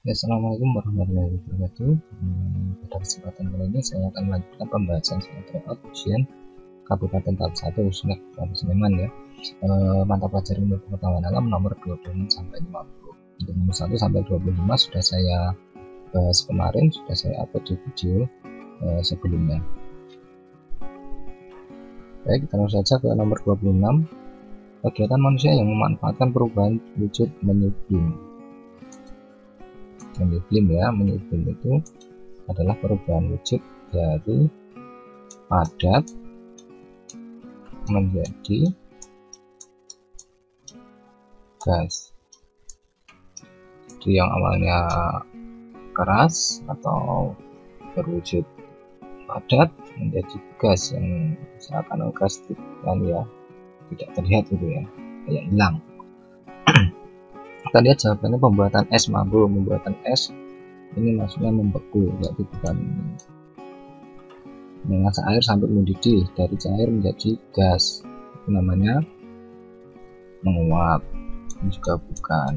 Ya, Assalamualaikum warahmatullahi wabarakatuh. Pada kesempatan kali ini saya akan melanjutkan pembahasan soal tryout ujian Kabupaten Tahap 1 khususnya Kabupaten Sleman ya. Mata pelajaran ilmu pengetahuan alam nomor 26 sampai 50. Untuk nomor 1 sampai 25 sudah saya bahas kemarin, sudah saya upload di video sebelumnya. Baik, kita langsung saja ke nomor 26. Kegiatan manusia yang memanfaatkan perubahan wujud menyublim ya. Menyublim itu adalah perubahan wujud dari padat menjadi gas. Jadi yang awalnya keras atau berwujud padat menjadi gas yang seakan gas kan ya, tidak terlihat gitu ya, kayak hilang. Kita lihat jawabannya pembuatan es mampu. Pembuatan es ini maksudnya membeku, jadi bukan memasak air sampai mendidih dari cair menjadi gas, itu namanya menguap. Ini juga bukan.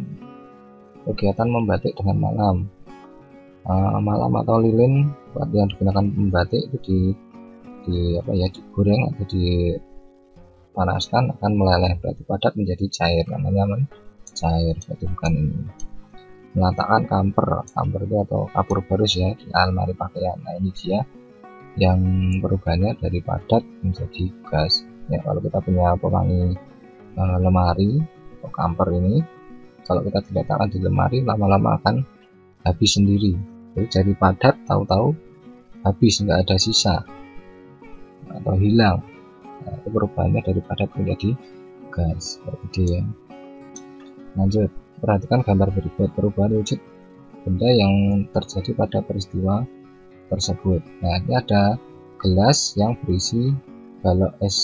Kegiatan membatik dengan malam. Malam atau lilin yang digunakan membatik itu digoreng atau dipanaskan akan meleleh, berarti padat menjadi cair, namanya cair, berarti bukan ini. Meletakkan kamper itu atau kapur barus ya di almari pakaian. Nah, ini dia yang perubahannya dari padat menjadi gas ya. Kalau kita punya pewangi lemari atau kamper ini, kalau kita diletakkan di lemari lama-lama akan habis sendiri. Jadi dari padat tahu-tahu habis, nggak ada sisa atau hilang. Nah, itu perubahannya dari padat menjadi gas, seperti dia. Lanjut, perhatikan gambar berikut. Perubahan wujud benda yang terjadi pada peristiwa tersebut. Nah, ini ada gelas yang berisi balok es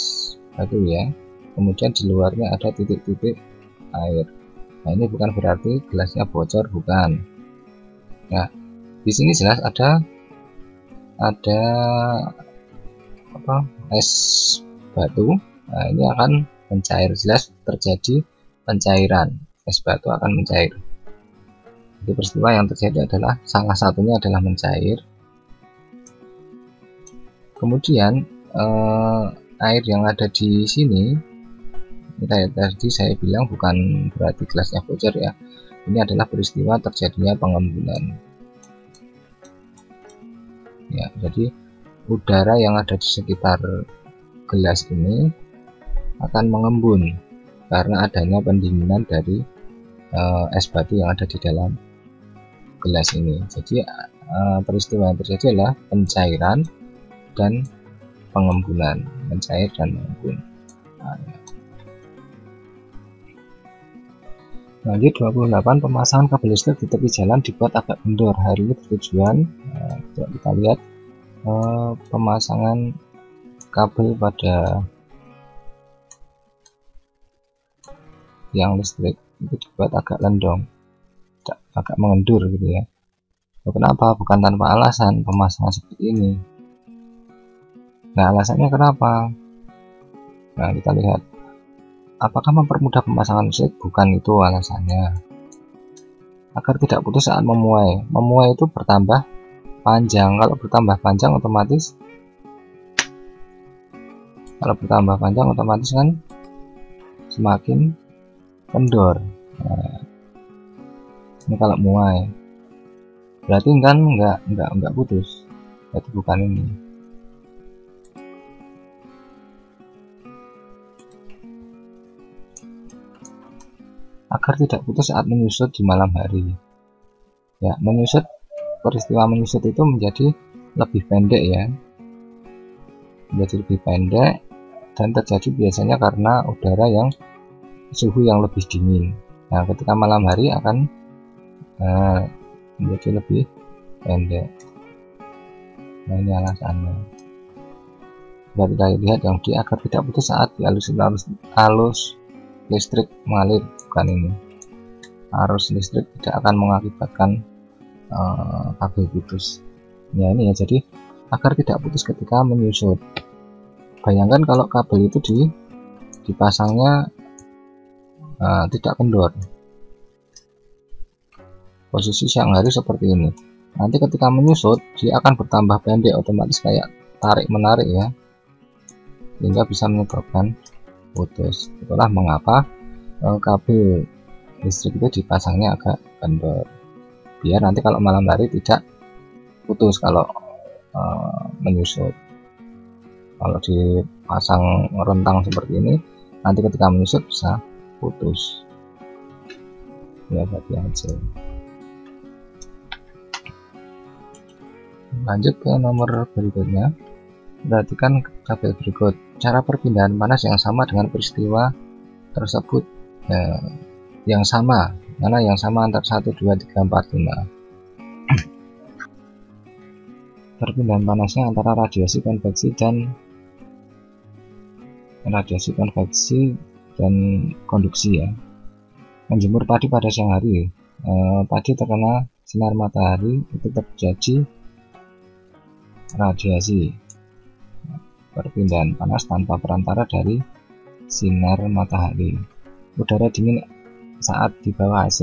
batu ya, kemudian di luarnya ada titik-titik air. Nah, ini bukan berarti gelasnya bocor, bukan. Nah, di sini jelas ada es batu. Nah, ini akan mencair, jelas terjadi pencairan. Es batu akan mencair. Jadi peristiwa yang terjadi adalah salah satunya adalah mencair. Kemudian air yang ada di sini, kayak tadi saya bilang, bukan berarti gelasnya bocor ya. Ini adalah peristiwa terjadinya pengembunan. Ya, jadi udara yang ada di sekitar gelas ini akan mengembun karena adanya pendinginan dari es batu yang ada di dalam gelas ini. Jadi peristiwa yang terjadi adalah pencairan dan pengembunan, mencair dan mengembun. Lanjut 28, pemasangan kabel listrik di tepi jalan dibuat agak kendor. Hal ini bertujuan, kita lihat pemasangan kabel pada tiang listrik itu dibuat agak lendong, agak mengendur gitu ya. Kenapa? Bukan tanpa alasan pemasangan seperti ini. Nah, alasannya kenapa? Nah, kita lihat. Apakah mempermudah pemasangan listrik? Bukan itu alasannya. Agar tidak putus saat memuai. Memuai itu bertambah panjang. Kalau bertambah panjang otomatis kan semakin kendor. Nah, ini kalau muai berarti kan nggak putus, berarti bukan ini. Agar tidak putus saat menyusut di malam hari ya. Peristiwa menyusut itu menjadi lebih pendek ya, dan terjadi biasanya karena udara yang suhu yang lebih dingin. Nah, ketika malam hari akan menjadi lebih pendek. Nah, ini alasannya. Kita lihat yang di agar tidak putus saat di arus listrik mengalir, bukan ini. Arus listrik tidak akan mengakibatkan kabel putus. Ya, ini ya. Jadi agar tidak putus ketika menyusut. Bayangkan kalau kabel itu dipasangnya tidak kendor. posisi siang hari seperti ini. Nanti ketika menyusut dia akan bertambah pendek, otomatis kayak tarik menarik ya, sehingga bisa menyebabkan putus. Itulah mengapa kabel listrik itu dipasangnya agak kendor, biar nanti kalau malam hari tidak putus kalau menyusut. Kalau dipasang rentang seperti ini, nanti ketika menyusut bisa putus ya, hati-hati. Lanjut ke nomor berikutnya. Perhatikan tabel berikut. Cara perpindahan panas yang sama dengan peristiwa tersebut yang sama, mana yang sama antar 1, 2, 3, 4, 5. Perpindahan panasnya antara radiasi konveksi dan konduksi ya. Menjemur padi pada siang hari, padi terkena sinar matahari, itu terjadi radiasi, perpindahan panas tanpa perantara dari sinar matahari. Udara dingin saat di bawah AC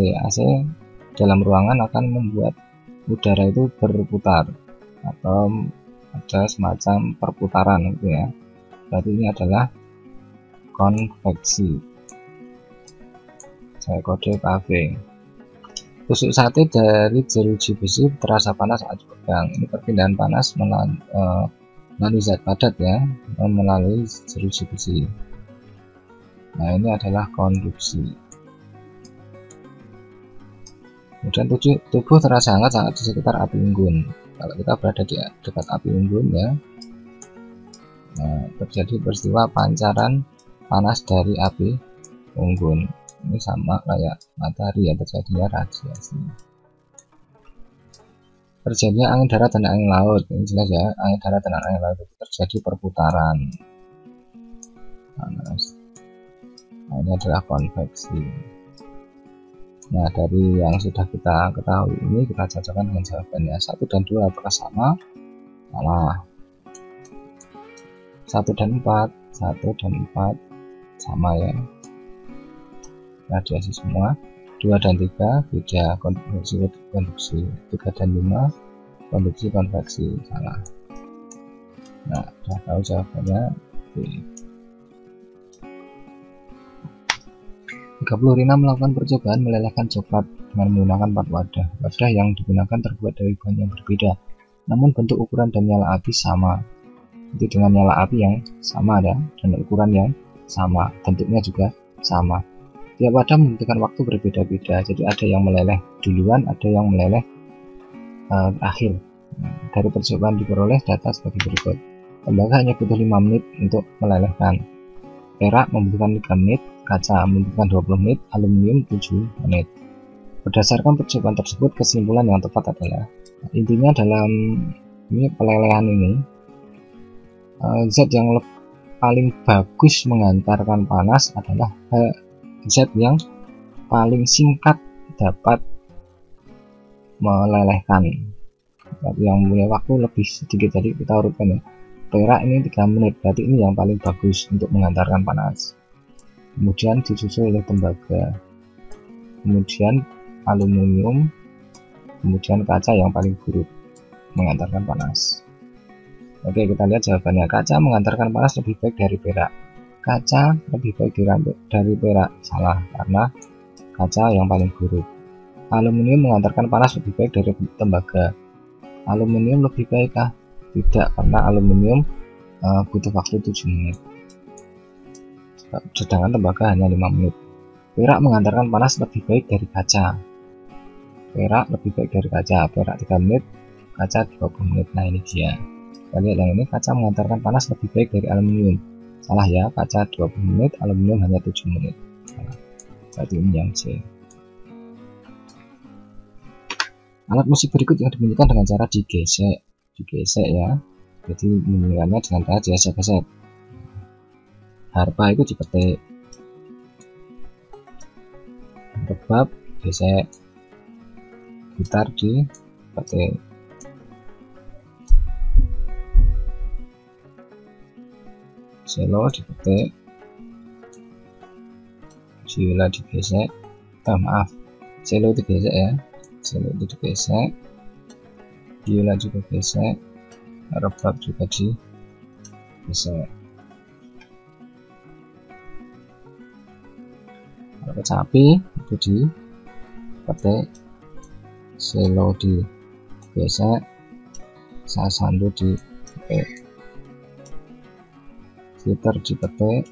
dalam ruangan akan membuat udara itu berputar atau ada semacam perputaran gitu ya. Berarti ini adalah konveksi. Saya kode KV. Tusuk sate dari jeruji besi terasa panas saat dipegang. Ini perpindahan panas melalui zat padat ya, melalui jeruji besi. Nah, ini adalah konduksi. Kemudian tubuh terasa hangat saat di sekitar api unggun. Kalau kita berada di dekat api unggun ya, terjadi peristiwa pancaran panas dari api unggun. Ini sama kayak matahari ya, terjadinya radiasi. Terjadinya angin darat dan angin laut, ini jelas ya, angin darat dan angin laut itu terjadi perputaran panas. Nah, ini adalah konveksi. Nah, dari yang sudah kita ketahui ini, kita cocokkan dengan jawabannya. 1 dan 2 apakah sama? Salah. 1 dan 4 sama ya, radiasi semua. 2 dan 3 beda, konduksi. 3 dan 5 konduksi konveksi, salah. Nah, sudah tahu jawabannya. Oke. 30 Rina melakukan percobaan melelehkan coklat dengan menggunakan 4 wadah. Wadah yang digunakan terbuat dari bahan yang berbeda, namun bentuk, ukuran, dan nyala api sama. Itu dengan nyala api yang sama ya, dan ukuran yang sama, bentuknya juga sama. Tiap wadah membutuhkan waktu berbeda-beda, jadi ada yang meleleh duluan, ada yang meleleh akhir. Dari percobaan diperoleh data sebagai berikut. Tembaga hanya butuh 5 menit untuk melelehkan. Perak membutuhkan 3 menit, kaca membutuhkan 20 menit, aluminium 7 menit. Berdasarkan percobaan tersebut, kesimpulan yang tepat adalah, intinya dalam ini pelelehan ini, zat yang paling bagus mengantarkan panas adalah zat yang paling singkat dapat melelehkan, yang punya waktu lebih sedikit. Jadi kita urutkan ya, perak ini 3 menit, berarti ini yang paling bagus untuk mengantarkan panas. Kemudian disusul oleh tembaga, kemudian aluminium, kemudian kaca yang paling buruk mengantarkan panas. Oke, kita lihat jawabannya. Kaca mengantarkan panas lebih baik dari perak. Kaca lebih baik dari perak, salah, karena kaca yang paling buruk. Aluminium mengantarkan panas lebih baik dari tembaga. Aluminium lebih baik kah? Tidak, karena aluminium butuh waktu 7 menit, sedangkan tembaga hanya 5 menit. Perak mengantarkan panas lebih baik dari kaca. Perak lebih baik dari kaca. Perak 3 menit, kaca 20 menit. Nah, ini dia. Kita lihat yang ini, kaca mengantarkan panas lebih baik dari aluminium. Salah ya, kaca 20 menit, aluminium hanya 7 menit. Salah. Berarti ini yang C. Alat musik berikut yang dibunyikan dengan cara digesek ya. Jadi membunyikannya dengan cara gesek-gesek. Harpa itu dipetik, rebab gesek, gitar dipetik. Cello dipetik, viola digesek, cello digesek ya, Selo itu digesek, biola juga gesek, rebab juga digesek. Kalau kecapi itu dipetik, selo digesek, sasando dipetik, gitar dipetik,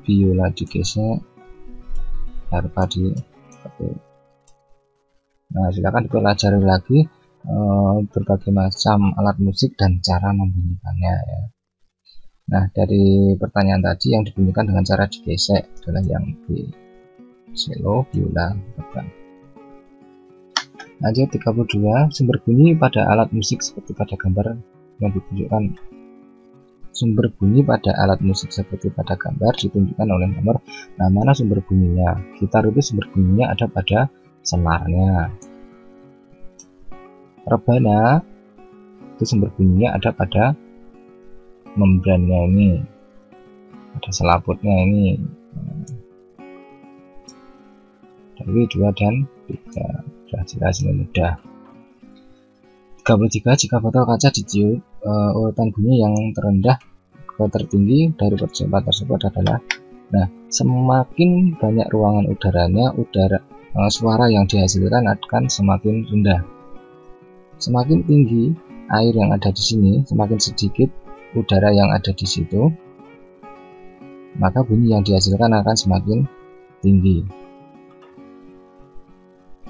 biola digesek, harpa dipetik. Nah, silakan dipelajari lagi berbagai macam alat musik dan cara membunyikannya ya. Nah, dari pertanyaan tadi yang dibunyikan dengan cara digesek adalah yang B, selo, biola, rebab. Lanjut 32, sumber bunyi pada alat musik seperti pada gambar yang ditunjukkan. Sumber bunyi pada alat musik seperti pada gambar ditunjukkan oleh nomor. Nah, mana sumber bunyinya? Gitar itu sumber bunyinya ada pada senarnya. Rebana itu sumber bunyinya ada pada membrannya ini, ada selaputnya ini. Dari 2 dan 3 sudah jelas, ini mudah. 33, jika botol kaca ditiup, urutan bunyi yang terendah ke tertinggi dari percobaan tersebut adalah, nah, semakin banyak ruangan udaranya, suara yang dihasilkan akan semakin rendah. Semakin tinggi air yang ada di sini, semakin sedikit udara yang ada di situ, maka bunyi yang dihasilkan akan semakin tinggi.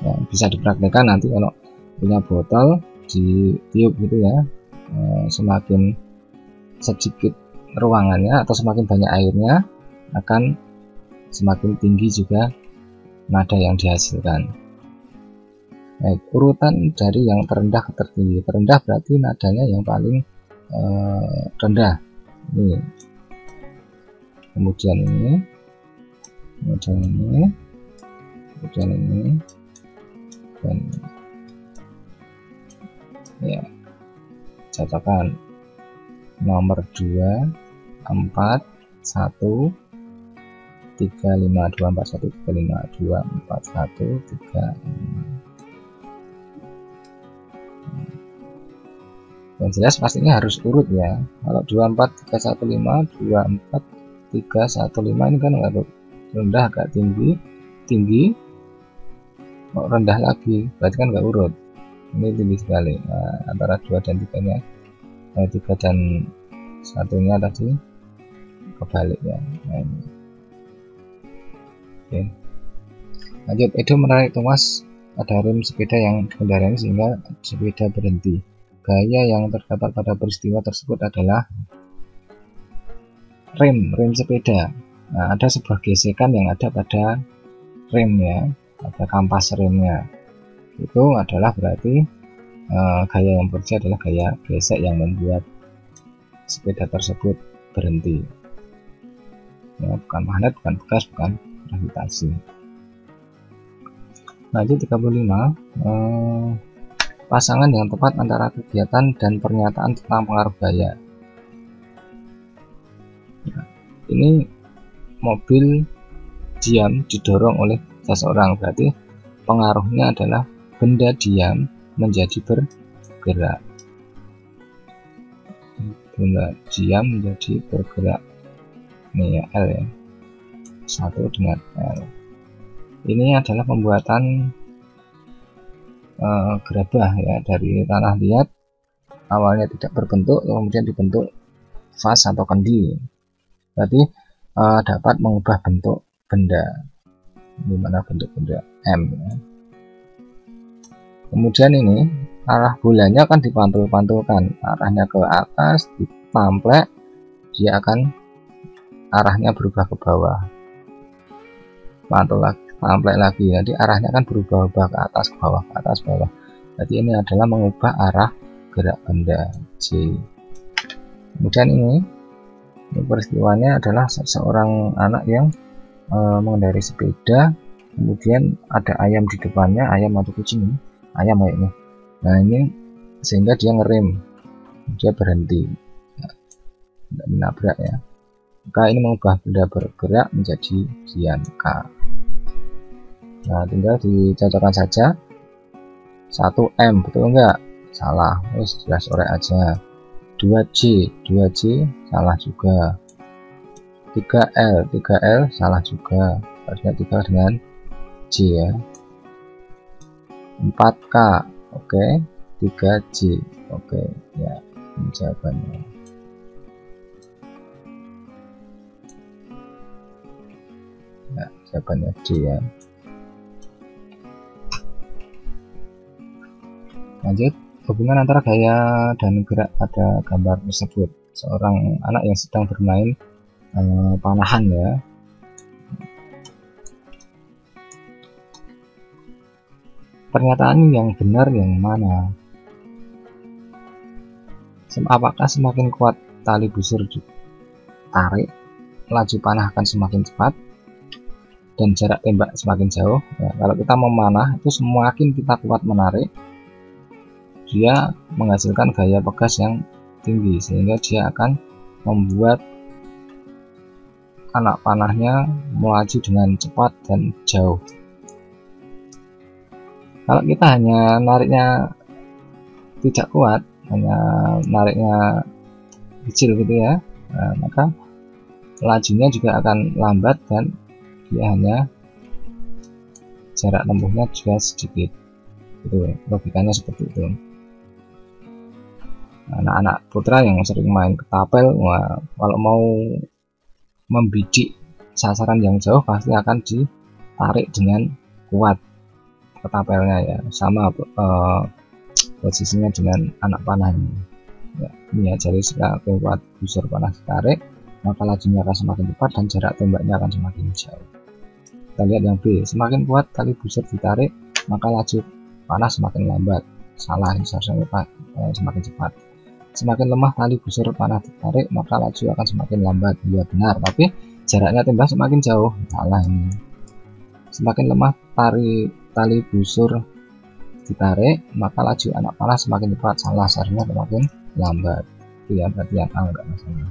Ya, bisa dipraktekkan nanti kalau punya botol ditiup gitu ya, semakin sedikit ruangannya atau semakin banyak airnya akan semakin tinggi juga nada yang dihasilkan. Baik, urutan dari yang terendah ke tertinggi. Terendah berarti nadanya yang paling rendah ini, kemudian ini, kemudian ini, kemudian ini, dan ya, catakan nomor 2, 4, 1, 3, 5, 2, 4, 1, 3, 5, 2, 4, 1, 3, 5. Yang jelas pastinya harus urut ya. Kalau 24, 3, 1, 5, 24, 3, 1, 5 ini kan agak rendah, agak tinggi, rendah lagi, berarti kan nggak urut. Ini tinggi sekali. Nah, antara 2 dan 3 nya, 3 dan 1 nya tadi kebalik ya. Nah, ini. Oke. Lanjut, Edo menarik Thomas pada rem sepeda yang kendaraannya sehingga sepeda berhenti. Gaya yang terdapat pada peristiwa tersebut adalah rem sepeda. Nah, ada sebuah gesekan yang ada pada rem ya, pada kampas remnya. Itu adalah berarti gaya yang bekerja adalah gaya gesek yang membuat sepeda tersebut berhenti ya, bukan magnet, bukan bekas, bukan gravitasi. Lanjut 35, pasangan yang tepat antara kegiatan dan pernyataan tentang pengaruh gaya. Nah, ini mobil diam didorong oleh seseorang, berarti pengaruhnya adalah benda diam menjadi bergerak. Benda diam menjadi bergerak. Ini ya, L ya, 1 dengan L. Ini adalah pembuatan gerabah ya, dari tanah liat, awalnya tidak berbentuk kemudian dibentuk vas atau kendi, berarti dapat mengubah bentuk benda, dimana bentuk benda M ya. Kemudian ini arah bolanya kan dipantul-pantulkan, arahnya ke atas, dipamplek, dia akan arahnya berubah ke bawah, pantul lagi, pamplek lagi, jadi arahnya kan berubah-ubah ke atas, ke bawah, ke atas, bawah. Jadi ini adalah mengubah arah gerak benda C. Kemudian ini peristiwanya adalah seorang anak yang mengendarai sepeda, kemudian ada ayam di depannya, ayam atau kucing, ayam kayaknya. Nah, ini sehingga dia ngerem, dia berhenti, tidak menabrak ya. Maka ini mengubah benda bergerak menjadi diam K. Nah, tinggal dicocokkan saja. 1M betul enggak? Salah, wis jelas orek aja. 2J salah juga. 3L salah juga, harusnya 3 dengan J ya. 4K oke, 3J oke ya, ini jawabannya. Ya, jawabannya D ya. Lanjut, hubungan antara gaya dan gerak pada gambar tersebut. Seorang anak yang sedang bermain panahan ya. Pernyataan yang benar yang mana? Apakah semakin kuat tali busur ditarik, laju panah akan semakin cepat dan jarak tembak semakin jauh? Ya, kalau kita memanah itu semakin kita kuat menarik, dia menghasilkan gaya pegas yang tinggi sehingga dia akan membuat anak panahnya melaju dengan cepat dan jauh. Kalau kita hanya nariknya tidak kuat, hanya nariknya kecil gitu ya, nah, maka lajunya juga akan lambat dan dia hanya jarak tempuhnya juga sedikit. Itu logikanya seperti itu. Anak-anak putra yang sering main ketapel, kalau mau membidik sasaran yang jauh pasti akan ditarik dengan kuat ketapelnya ya, sama posisinya dengan anak panah ini ya. Ini ya, jadi semakin kuat busur panah ditarik, maka lajunya akan semakin cepat dan jarak tembaknya akan semakin jauh. Kita lihat yang B, semakin kuat tali busur ditarik, maka laju panah semakin lambat. Salah, ini seharusnya semakin cepat. Semakin lemah tali busur panah ditarik, maka laju akan semakin lambat. Ya benar, tapi jaraknya tembak semakin jauh. Salah ini. Semakin lemah tali busur ditarik, maka laju anak panah semakin cepat. Salah, seharusnya semakin lambat. Itu ya, berarti yang A enggak masalah.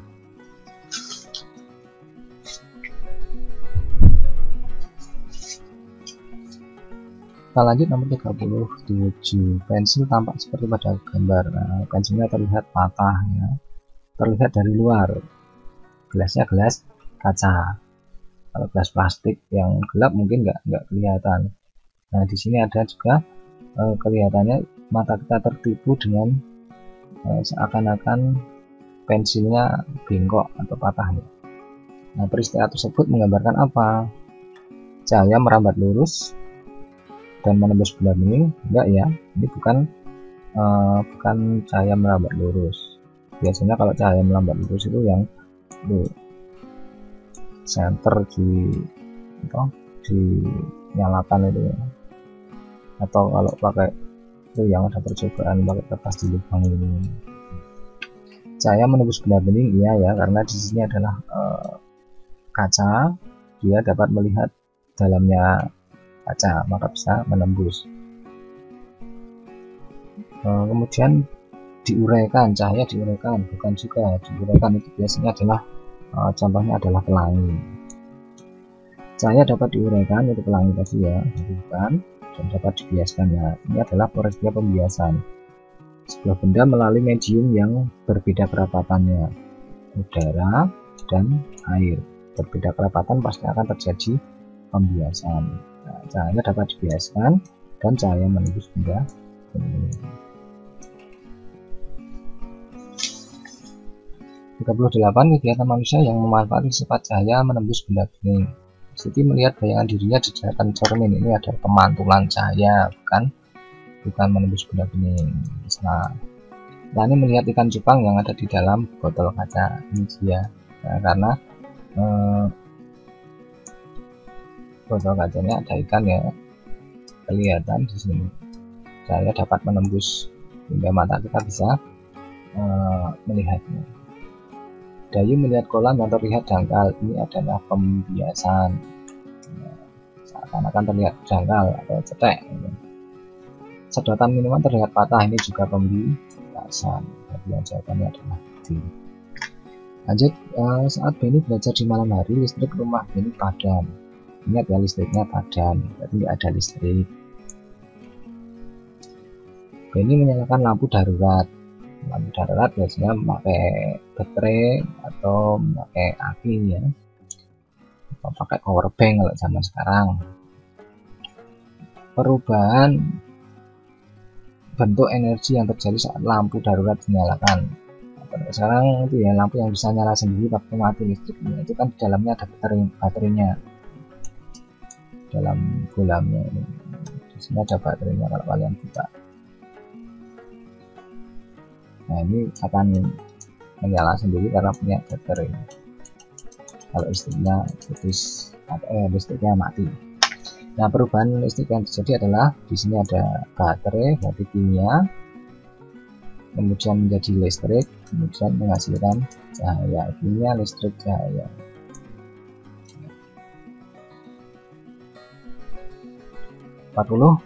Kita lanjut nomor 37. Pensil tampak seperti pada gambar. Nah, pensilnya terlihat patah ya, terlihat dari luar. Gelasnya gelas kaca. Kalau gelas plastik yang gelap mungkin nggak kelihatan. Nah, di sini ada juga kelihatannya mata kita tertipu dengan seakan-akan pensilnya bengkok atau patah ya. Nah, peristiwa tersebut menggambarkan apa? Cahaya merambat lurus dan menembus benda bening? Enggak ya, ini bukan cahaya merambat lurus. Biasanya kalau cahaya merambat lurus itu yang center dinyalakan itu ya. Atau kalau pakai itu yang ada percobaan pakai kertas di lubang ini. Cahaya menembus benda bening, iya ya, karena di sini adalah kaca, dia dapat melihat dalamnya kaca, maka bisa menembus. Kemudian diuraikan, cahaya diuraikan, bukan juga diuraikan, itu biasanya adalah contohnya adalah pelangi. Cahaya dapat diuraikan, itu pelangi tadi ya, bukan, dan dapat dibiaskan ya. Ini adalah peristiwa pembiasan. Sebuah benda melalui medium yang berbeda kerapatannya, udara dan air. Berbeda kerapatan pasti akan terjadi pembiasan. Nah, cahaya dapat dibiaskan dan cahaya menembus benda bening. 38. Kegiatan manusia yang memanfaatkan sifat cahaya menembus benda bening. Siti melihat bayangan dirinya di depan cermin. Ini ada pemantulan cahaya, bukan menembus benda bening. Nah, Lani melihat ikan cupang yang ada di dalam botol kaca. Ini dia, nah, karena botol kacanya ada ikan ya, kelihatan di sini. Cahaya dapat menembus hingga mata kita bisa melihatnya. Dayu melihat kolam yang terlihat dangkal. Ini adalah pembiasan. Seakan-akan terlihat dangkal atau cetek. Sedotan minuman terlihat patah. Ini juga pembiasan. Jadi yang jawabannya adalah D. Lanjut, saat Benny belajar di malam hari, listrik rumah Benny padam. ingat ya, listriknya padam, berarti nggak ada listrik. Ini menyalakan lampu darurat. Lampu darurat biasanya memakai baterai atau memakai aki ya, atau pakai power bank kalau zaman sekarang. Perubahan bentuk energi yang terjadi saat lampu darurat dinyalakan. Sekarang itu ya, lampu yang bisa nyala sendiri waktu mati listriknya itu kan di dalamnya ada baterainya dalam bolamnya ini. Di sini ada baterainya kalau kalian buka. Nah, ini akan menyala sendiri karena punya baterai. Kalau listriknya putus atau listriknya mati. Nah, perubahan listrik yang terjadi adalah di sini ada baterai, berarti kimia, kemudian menjadi listrik, kemudian menghasilkan cahaya. Kimia, listrik, cahaya.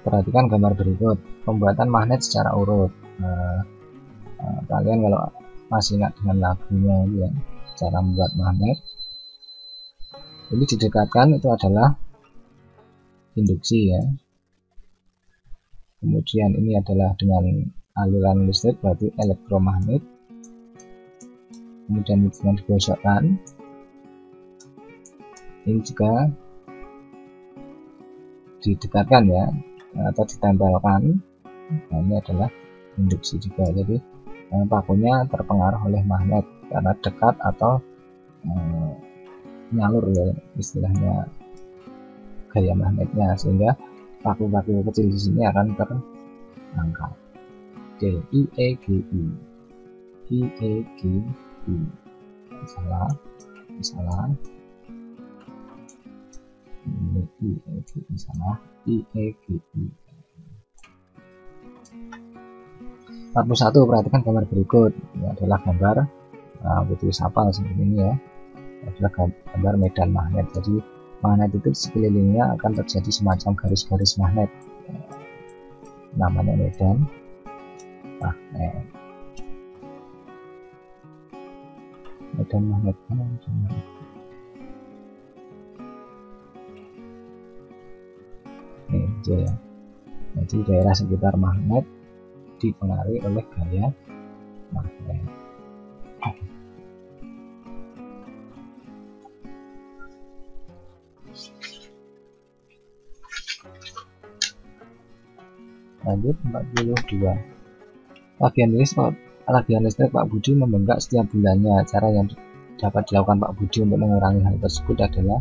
Perhatikan gambar berikut. Pembuatan magnet secara urut. Kalian kalau masih ingat dengan lagunya ini ya, cara membuat magnet. Ini didekatkan itu adalah induksi ya. Kemudian ini adalah dengan aliran listrik, berarti elektromagnet. Kemudian dengan digosokkan, ini juga didekatkan ya, atau ditempelkan. Nah, ini adalah induksi juga, jadi pakunya terpengaruh oleh magnet karena dekat atau nyalur ya istilahnya gaya magnetnya, sehingga paku-paku kecil di sini akan terangkat. Oke, IEGI salah ini IEGI salah, IEGI 41. Perhatikan gambar berikut. Ini adalah gambar putih sapal seperti ini ya, adalah gambar medan magnet. Jadi magnet itu sekelilingnya akan terjadi semacam garis-garis magnet, namanya medan magnet. Medan magnet ini ya. Jadi daerah sekitar magnet dipengaruhi oleh gaya magnet. Lanjut 42. Tagihan listrik Pak Budi membengkak setiap bulannya. Cara yang dapat dilakukan Pak Budi untuk mengurangi hal tersebut adalah,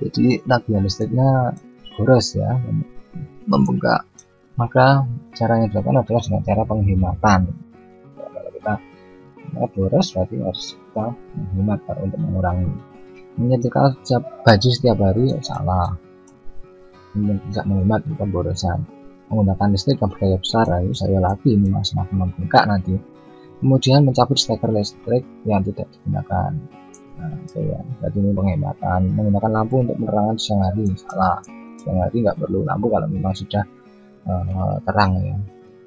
jadi tagihan listriknya boros ya, membengkak, maka cara yang dilakukan adalah dengan cara penghematan. Kalau kita boros berarti harus kita menghemat untuk mengurangi. Menyetrika baju setiap hari salah, tidak menghemat pemborosan. Menggunakan listrik yang berdaya besar, lalu saya lagi ini semakin membengkak nanti. Kemudian mencabut steker listrik yang tidak digunakan. Nah, ya, berarti ini penghematan. Menggunakan lampu untuk penerangan siang hari salah. Siang hari nggak perlu lampu kalau memang sudah terang ya.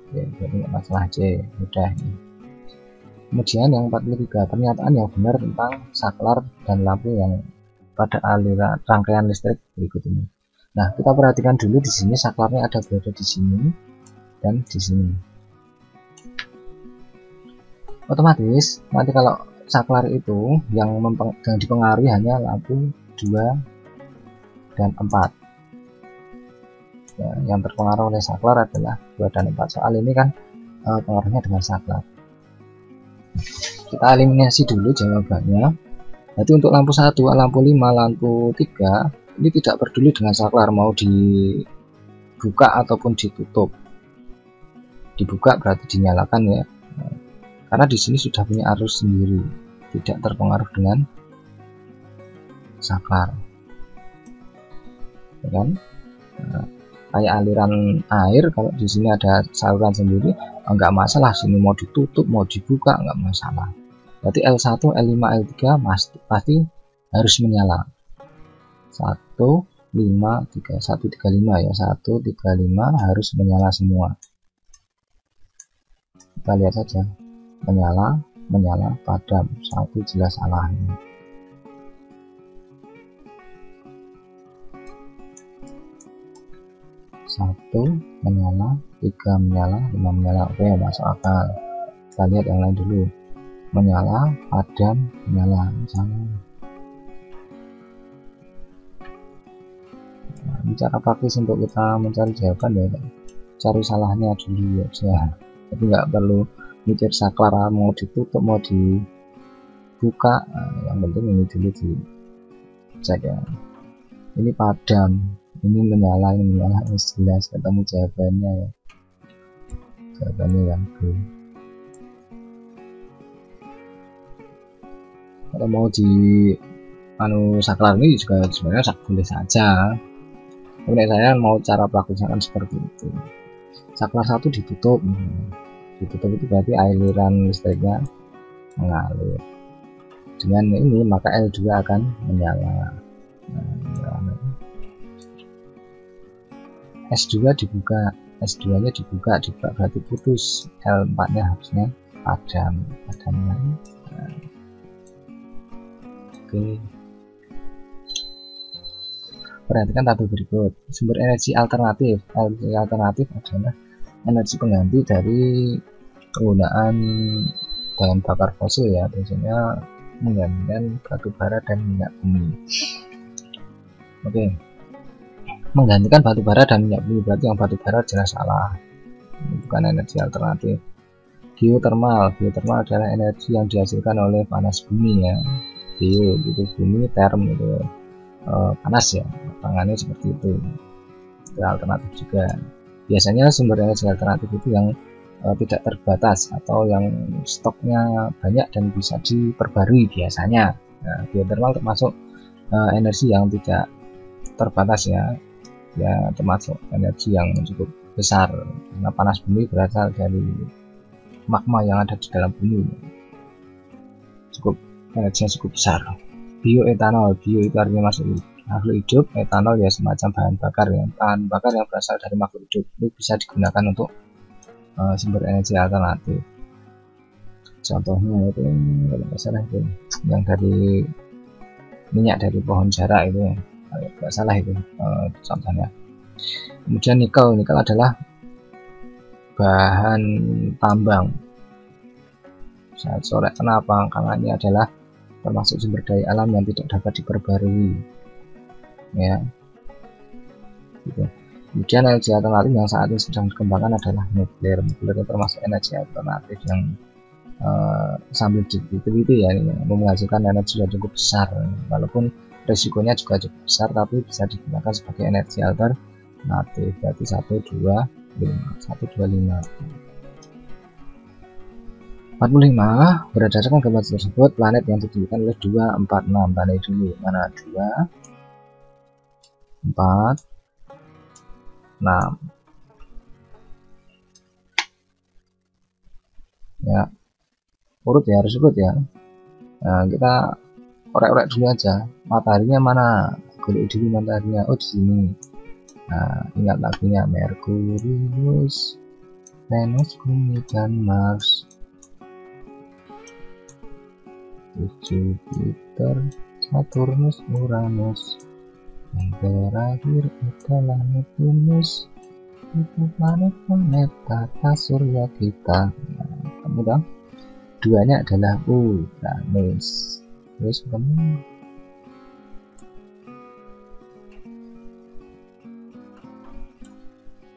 Oke, jadi nggak masalah C, mudah ini. Kemudian yang 43, pernyataan yang benar tentang saklar dan lampu yang pada aliran rangkaian listrik berikut ini. Nah, kita perhatikan dulu di sini saklarnya ada berada di sini dan di sini. Otomatis nanti kalau saklar itu yang dipengaruhi hanya lampu 2 dan 4. Ya, yang terpengaruh oleh saklar adalah 2 dan 4. Soal ini kan pengaruhnya dengan saklar. Kita eliminasi dulu jawabannya. Jadi untuk lampu 1, lampu 5, lampu 3 ini tidak peduli dengan saklar mau dibuka ataupun ditutup. Dibuka berarti dinyalakan ya, karena di sini sudah punya arus sendiri, tidak terpengaruh dengan saklar, ya kan? Nah, kayak aliran air, kalau di sini ada saluran sendiri enggak masalah, sini mau ditutup mau dibuka enggak masalah. Berarti L1, L5, L3 pasti harus menyala. 135 ya, 135 harus menyala semua. Kita lihat saja, menyala, padam, 1 jelas salah ini. 1 menyala, 3 menyala, 5 menyala. Oke, masuk akal. Kita lihat yang lain dulu. Menyala, padam, menyala, misalnya. Nah, ini cara praktis untuk kita mencari jawaban ya, cari salahnya dulu aja. Jadi nggak perlu mikir saklar mau ditutup mau dibuka. Nah, yang penting ini dulu dicek ya. Ini padam, ini menyala, jelas ketemu jawabannya ya. Jawabannya yang B. Kalau mau di saklar ini juga sebenarnya boleh saja. Tapi saya mau cara praktisnya kan seperti itu. Saklar 1 ditutup. Ditutup itu berarti aliran listriknya mengalir. Dengan ini maka L2 akan menyala. S2 dibuka, S2 nya dibuka berarti putus. L4 nya harusnya padamnya. Oke. Perhatikan tabel berikut. Sumber energi alternatif. Energi alternatif adalah energi pengganti dari penggunaan bahan bakar fosil ya, biasanya menggantikan batu bara dan minyak bumi. Oke. Menggantikan batu bara dan minyak bumi berarti yang batu bara jelas salah. Ini bukan energi alternatif. Geothermal adalah energi yang dihasilkan oleh panas bumi ya. Geo itu bumi, term itu panas ya, tangannya seperti itu alternatif juga. Biasanya sumber energi alternatif itu yang tidak terbatas atau yang stoknya banyak dan bisa diperbarui biasanya. Nah, geothermal termasuk energi yang tidak terbatas ya, termasuk energi yang cukup besar karena panas bumi berasal dari magma yang ada di dalam bumi, energinya cukup besar. Bioetanol, bio itu artinya makhluk hidup, etanol ya semacam bahan bakar yang berasal dari makhluk hidup. Itu bisa digunakan untuk sumber energi alternatif. Contohnya itu kalau nggak salah itu yang dari minyak dari pohon jarak itu, kalau nggak salah itu contohnya. Kemudian nikel adalah bahan tambang. Saya sorek kenapa? Karena ini adalah termasuk sumber daya alam yang tidak dapat diperbarui ya gitu. Kemudian energi alternatif yang saat ini sedang dikembangkan adalah nuklir itu termasuk energi alternatif yang sambil diteliti ya, menghasilkan energi yang cukup besar walaupun resikonya juga cukup besar, tapi bisa digunakan sebagai energi alternatif. Berarti 45. Berdasarkan gambar tersebut, planet yang ditentukan oleh 2, 4, 6. Tanda dulu mana 2, 4, 6 ya, harus urut ya. Nah, kita orek-orek dulu aja. Mataharinya mana? Golek dulu mataharinya. Oh, di sini. Nah, ingat lagunya Merkurius, Venus, Bumi, dan Mars. Jupiter, Saturnus, Uranus, yang terakhir adalah Neptunus. Itu planet-planet tata surya kita. Nah, kamu dong. Duanya adalah Uranus. Terus kamu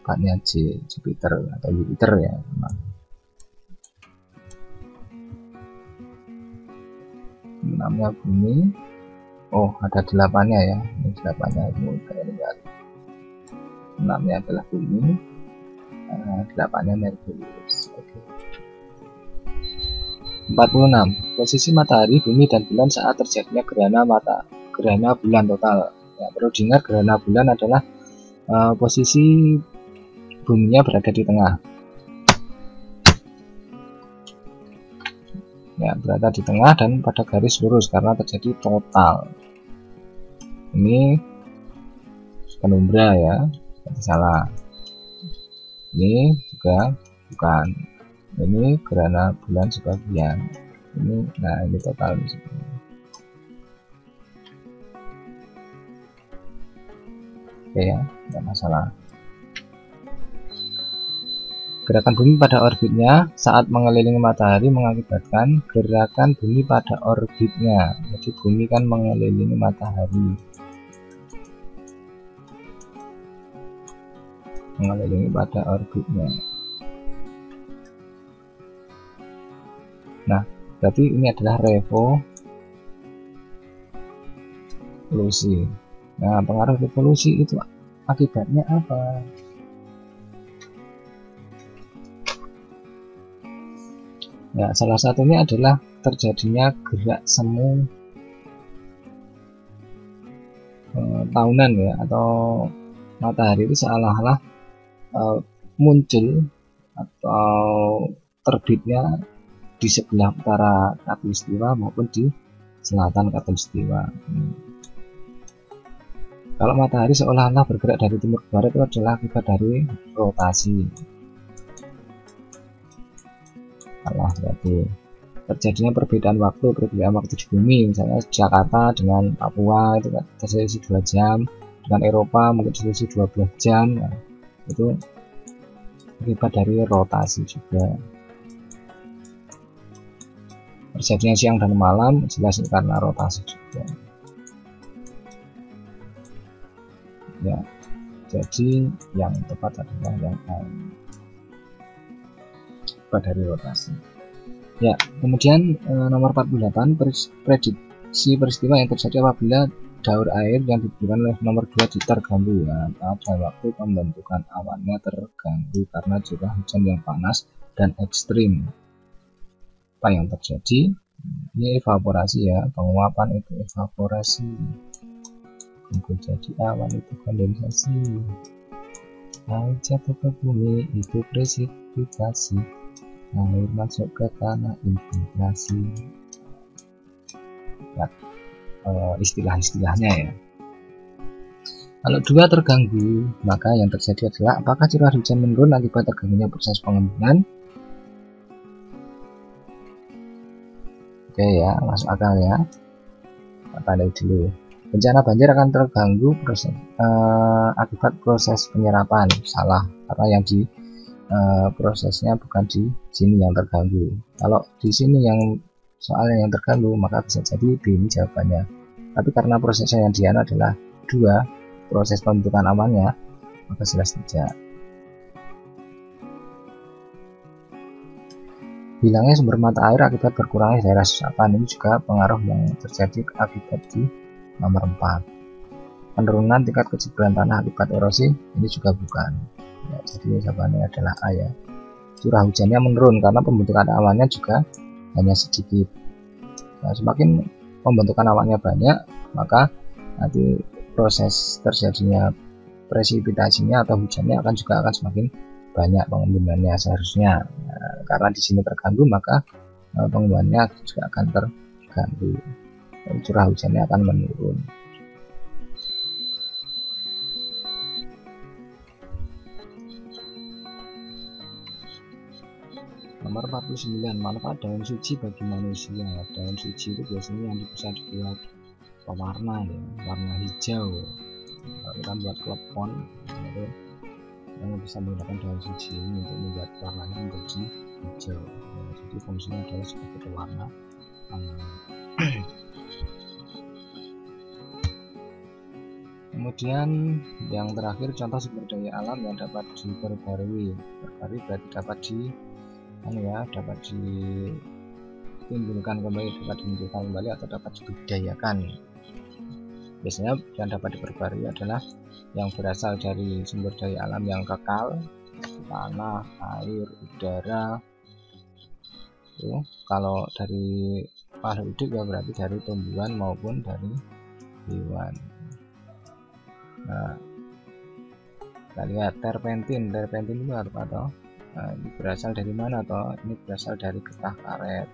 empatnya Jupiter atau Jupiter ya. Namanya bumi. Oh, ada 8-nya ya. Ini 8-nya lihat. 6-nya adalah bumi. 8-nya Merkurius. Oke. 46. Posisi matahari, bumi, dan bulan saat terjadinya gerhana bulan total. Ya, perlu diingat gerhana bulan adalah posisi buminya berada di tengah. Ya, berada di tengah dan pada garis lurus karena terjadi total. Ini penumbra ya, salah. Ini juga bukan. Ini gerhana bulan sebagian. Ini, nah ini total. Oke ya, tidak masalah. Gerakan bumi pada orbitnya saat mengelilingi matahari mengakibatkan gerakan bumi pada orbitnya. Jadi bumi kan mengelilingi matahari, mengelilingi pada orbitnya. Nah, berarti ini adalah revolusi. Nah, pengaruh revolusi itu akibatnya apa? Ya, salah satunya adalah terjadinya gerak semu tahunan ya, atau matahari itu seolah-olah muncul atau terbitnya di sebelah utara khatulistiwa maupun di selatan khatulistiwa. Kalau matahari seolah-olah bergerak dari timur ke barat itu adalah akibat dari rotasi. Berarti terjadinya perbedaan waktu di bumi, misalnya Jakarta dengan Papua itu kan terselisih 2 jam, dengan Eropa mungkin terselisih 12 jam. Nah, itu akibat dari rotasi juga. Terjadinya siang dan malam jelas karena rotasi juga. Ya, jadi yang tepat adalah yang dari rotasi. Ya, kemudian nomor 48, prediksi peristiwa yang terjadi apabila daur air yang diberikan oleh nomor 2 terganggu ya, pada waktu pembentukan awannya terganggu karena curah hujan yang panas dan ekstrim. Apa yang terjadi? Ini evaporasi ya, penguapan itu evaporasi. Kemudian jadi awan itu kondensasi. Air jatuh ke bumi itu presipitasi. Air masuk ke tanah infiltrasi. Ya, istilah-istilahnya ya. Kalau 2 terganggu, maka yang terjadi adalah apakah curah hujan menurun akibat terganggunya proses pengembangan? Oke ya, masuk akal ya. Tandai dulu. Bencana banjir akan terganggu akibat proses penyerapan. Salah, karena yang di prosesnya bukan di sini yang terganggu. Kalau di sini yang soalnya yang terganggu, maka bisa jadi B ini jawabannya. Tapi karena prosesnya yang diana adalah 2, proses pembentukan awannya, maka jelas tidak. Hilangnya sumber mata air akibat berkurangnya daerah resapan ini juga pengaruh yang terjadi akibat di nomor 4. Penurunan tingkat kesuburan tanah akibat erosi ini juga bukan. Ya, jadi jawabannya adalah A ya. Curah hujannya menurun karena pembentukan awannya juga hanya sedikit. Nah, semakin pembentukan awannya banyak, maka nanti proses terjadinya presipitasinya atau hujannya juga akan semakin banyak pengembungannya seharusnya. Nah, karena di sini terganggu, maka pengembungannya juga akan terganggu. Dan curah hujannya akan menurun. Nomor 49, manfaat daun suci bagi manusia. Daun suci itu biasanya yang bisa dibuat pewarna ya, warna hijau. Kalau kita buat klepon, itu yang bisa menggunakan daun suci ini untuk membuat warnanya menjadi hijau. Ya, jadi fungsinya adalah sebagai pewarna. Kemudian yang terakhir, contoh sumber daya alam yang dapat diperbarui. Berbarui berarti dapat ditimbulkan kembali, dapat dimunculkan kembali atau dapat dibudidayakan. Biasanya yang dapat diperbarui adalah yang berasal dari sumber daya alam yang kekal, tanah, air, udara. Kalau dari makhluk hidup ya berarti dari tumbuhan maupun dari hewan. Nah, kita lihat terpentin itu apa toh? Nah, ini berasal dari mana toh? Ini berasal dari getah karet.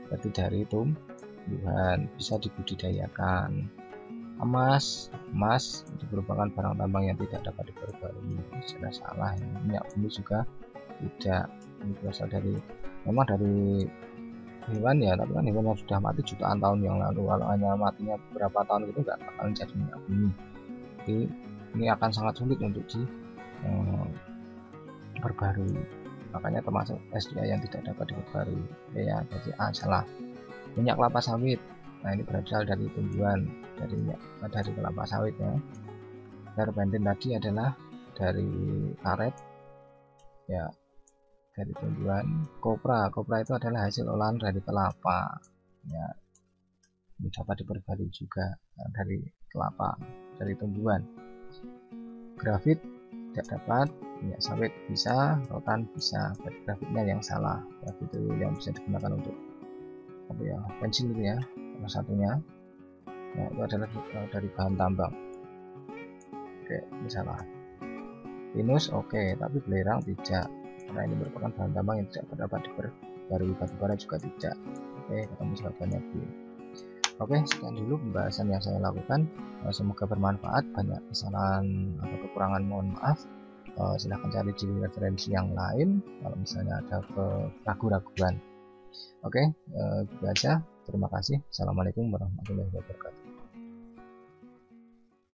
Berarti dari tumbuhan, bisa dibudidayakan. Emas itu merupakan barang tambang yang tidak dapat diperbarui. Sudah salah ya. Minyak bumi juga tidak. Ini berasal memang dari hewan ya, tapi kan hewan yang sudah mati jutaan tahun yang lalu. Kalau hanya matinya beberapa tahun itu nggak bakalan jadi minyak bumi. Jadi ini akan sangat sulit untuk diperbarui, makanya termasuk S2 yang tidak dapat diperbarui. Oke ya, jadi A salah. Minyak kelapa sawit, nah ini berasal dari tumbuhan, dari kelapa sawit ya. Terpentin tadi adalah dari karet ya, dari tumbuhan. Kopra itu adalah hasil olahan dari kelapa ya, ini dapat diperbarui juga dari kelapa, dari tumbuhan. Grafit tidak dapat, minyak sawit bisa, rotan bisa. Grafitnya yang salah, grafit itu yang bisa digunakan untuk apa ya, pensil itu ya, salah satunya ya, itu adalah dari bahan tambang. Oke, ini salah. Pinus oke, tapi belerang tidak, karena ini merupakan bahan tambang yang tidak dapat diperbarui. Batubara juga tidak. Oke, ketemu jawabannya B. Oke, sekian dulu pembahasan yang saya lakukan. Semoga bermanfaat. Banyak kesalahan atau kekurangan mohon maaf. Silahkan cari di referensi yang lain kalau misalnya ada keraguan-raguan. Oke, gitu aja. Terima kasih. Assalamualaikum warahmatullahi wabarakatuh.